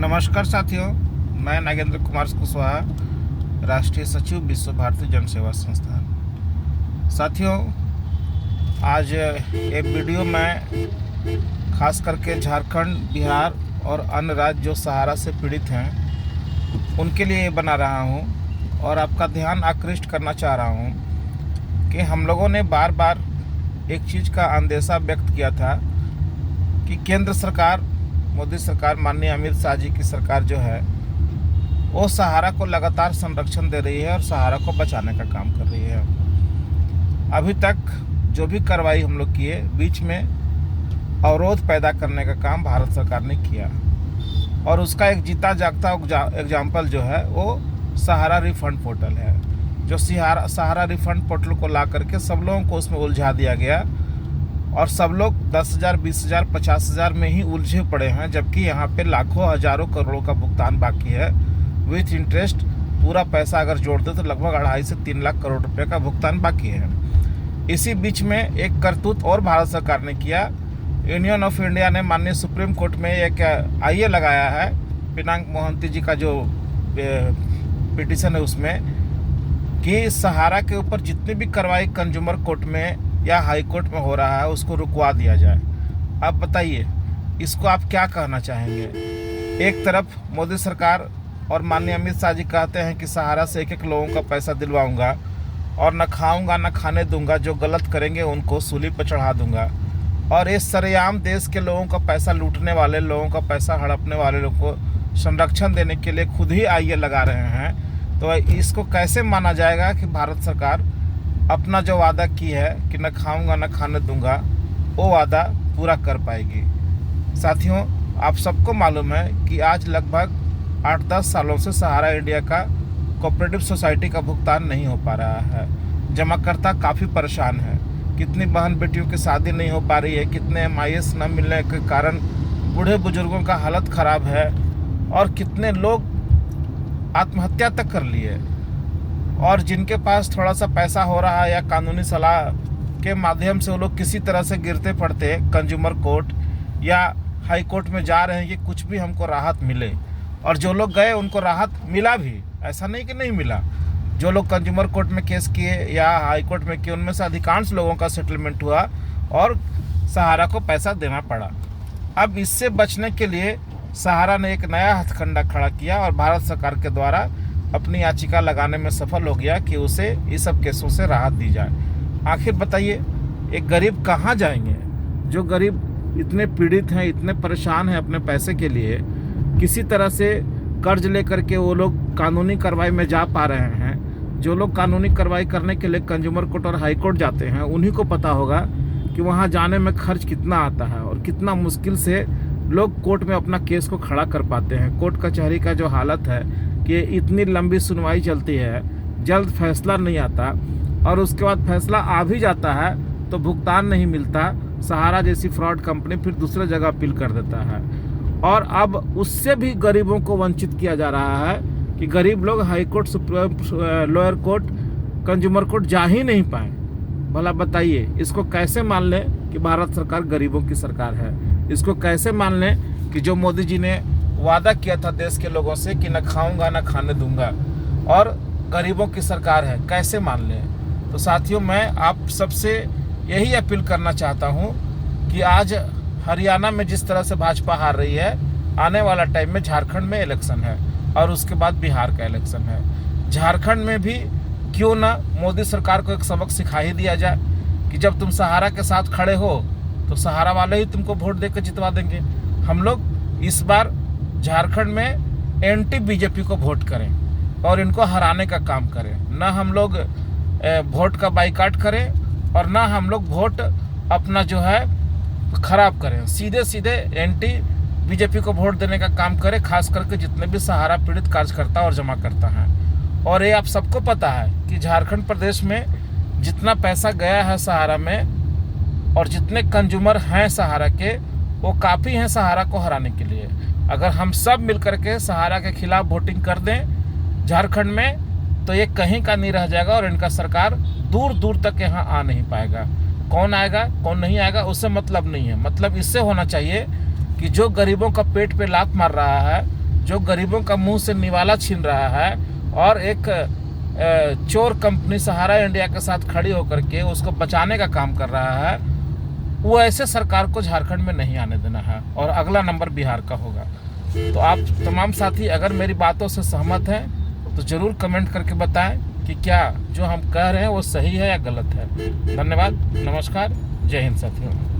नमस्कार साथियों, मैं नागेंद्र कुमार कुशवाहा, राष्ट्रीय सचिव विश्व भारती जन सेवा संस्थान। साथियों, आज एक वीडियो में खास करके झारखंड, बिहार और अन्य राज्य जो सहारा से पीड़ित हैं उनके लिए बना रहा हूं और आपका ध्यान आकृष्ट करना चाह रहा हूं कि हम लोगों ने बार बार एक चीज़ का अंदेशा व्यक्त किया था कि केंद्र सरकार, मोदी सरकार, माननीय अमित शाह जी की सरकार जो है वो सहारा को लगातार संरक्षण दे रही है और सहारा को बचाने का काम कर रही है। अभी तक जो भी कार्रवाई हम लोग किए, बीच में अवरोध पैदा करने का काम भारत सरकार ने किया और उसका एक जीता जागता एग्जाम्पल जो है वो सहारा रिफंड पोर्टल है। जो सहारा रिफंड पोर्टल को ला करके सब लोगों को उसमें उलझा दिया गया और सब लोग 10,000, 20,000, 50,000 में ही उलझे पड़े हैं, जबकि यहाँ पे लाखों हजारों करोड़ों का भुगतान बाकी है विथ इंटरेस्ट। पूरा पैसा अगर जोड़ दे तो लगभग 2.5 से 3 लाख करोड़ रुपए का भुगतान बाकी है। इसी बीच में एक करतूत और भारत सरकार ने किया। यूनियन ऑफ इंडिया ने माननीय सुप्रीम कोर्ट में एक आईए लगाया है, पिनाक मोहंती जी का जो पिटीशन है उसमें, कि सहारा के ऊपर जितनी भी कार्रवाई कंज्यूमर कोर्ट में या हाई कोर्ट में हो रहा है उसको रुकवा दिया जाए। अब बताइए, इसको आप क्या कहना चाहेंगे? एक तरफ मोदी सरकार और माननीय अमित शाह जी कहते हैं कि सहारा से एक लोगों का पैसा दिलवाऊंगा और न खाऊंगा न खाने दूंगा, जो गलत करेंगे उनको सूली पर चढ़ा दूंगा। और इस सरेआम देश के लोगों का पैसा लूटने वाले, लोगों का पैसा हड़पने वाले लोगों को संरक्षण देने के लिए खुद ही आईए लगा रहे हैं। तो इसको कैसे माना जाएगा कि भारत सरकार अपना जो वादा की है कि न खाऊंगा न खाने दूंगा, वो वादा पूरा कर पाएगी? साथियों, आप सबको मालूम है कि आज लगभग 8-10 सालों से सहारा इंडिया का कोऑपरेटिव सोसाइटी का भुगतान नहीं हो पा रहा है। जमाकर्ता काफ़ी परेशान है। कितनी बहन बेटियों की शादी नहीं हो पा रही है, कितने MIS न मिलने के कारण बूढ़े बुजुर्गों का हालत ख़राब है और कितने लोग आत्महत्या तक कर लिए। और जिनके पास थोड़ा सा पैसा हो रहा है या कानूनी सलाह के माध्यम से वो लोग किसी तरह से गिरते पड़ते कंज्यूमर कोर्ट या हाई कोर्ट में जा रहे हैं कि कुछ भी हमको राहत मिले। और जो लोग गए उनको राहत मिला भी, ऐसा नहीं कि नहीं मिला। जो लोग कंज्यूमर कोर्ट में केस किए या हाई कोर्ट में किए, उनमें से अधिकांश लोगों का सेटलमेंट हुआ और सहारा को पैसा देना पड़ा। अब इससे बचने के लिए सहारा ने एक नया हथकंडा खड़ा किया और भारत सरकार के द्वारा अपनी याचिका लगाने में सफल हो गया कि उसे इस सब केसों से राहत दी जाए। आखिर बताइए, एक गरीब कहाँ जाएंगे? जो गरीब इतने पीड़ित हैं, इतने परेशान हैं अपने पैसे के लिए, किसी तरह से कर्ज लेकर के वो लोग कानूनी कार्रवाई में जा पा रहे हैं। जो लोग कानूनी कार्रवाई करने के लिए कंज्यूमर कोर्ट और हाई कोर्ट जाते हैं, उन्हीं को पता होगा कि वहाँ जाने में खर्च कितना आता है और कितना मुश्किल से लोग कोर्ट में अपना केस को खड़ा कर पाते हैं। कोर्ट कचहरी का जो हालत है कि इतनी लंबी सुनवाई चलती है, जल्द फैसला नहीं आता और उसके बाद फैसला आ भी जाता है तो भुगतान नहीं मिलता। सहारा जैसी फ्रॉड कंपनी फिर दूसरे जगह अपील कर देता है और अब उससे भी गरीबों को वंचित किया जा रहा है कि गरीब लोग high court, lower court, consumer court जा ही नहीं पाए। भला बताइए, इसको कैसे मान लें कि भारत सरकार गरीबों की सरकार है? इसको कैसे मान लें कि जो मोदी जी ने वादा किया था देश के लोगों से कि न खाऊंगा न खाने दूंगा और गरीबों की सरकार है, कैसे मान लें? तो साथियों, मैं आप सबसे यही अपील करना चाहता हूं कि आज हरियाणा में जिस तरह से भाजपा हार रही है, आने वाला टाइम में झारखंड में इलेक्शन है और उसके बाद बिहार का इलेक्शन है। झारखंड में भी क्यों ना मोदी सरकार को एक सबक सिखा ही दिया जाए कि जब तुम सहारा के साथ खड़े हो तो सहारा वाले ही तुमको वोट देकर जितवा देंगे। हम लोग इस बार झारखंड में एंटी बीजेपी को वोट करें और इनको हराने का काम करें। ना हम लोग वोट का बाइकाट करें और ना हम लोग वोट अपना जो है खराब करें। सीधे सीधे एंटी बीजेपी को वोट देने का काम करें, खास करके जितने भी सहारा पीड़ित कार्यकर्ता और जमा करता हैं। और ये आप सबको पता है कि झारखंड प्रदेश में जितना पैसा गया है सहारा में और जितने कंज्यूमर हैं सहारा के, वो काफ़ी हैं सहारा को हराने के लिए। अगर हम सब मिलकर के सहारा के खिलाफ वोटिंग कर दें झारखंड में, तो ये कहीं का नहीं रह जाएगा और इनका सरकार दूर दूर तक यहाँ आ नहीं पाएगा। कौन आएगा कौन नहीं आएगा उससे मतलब नहीं है। मतलब इससे होना चाहिए कि जो गरीबों का पेट पे लात मार रहा है, जो गरीबों का मुंह से निवाला छीन रहा है और एक चोर कंपनी सहारा इंडिया के साथ खड़ी होकर के उसको बचाने का काम कर रहा है, वो ऐसे सरकार को झारखंड में नहीं आने देना है और अगला नंबर बिहार का होगा। तो आप तमाम साथी अगर मेरी बातों से सहमत हैं तो ज़रूर कमेंट करके बताएं कि क्या जो हम कह रहे हैं वो सही है या गलत है। धन्यवाद, नमस्कार, जय हिंद साथियों।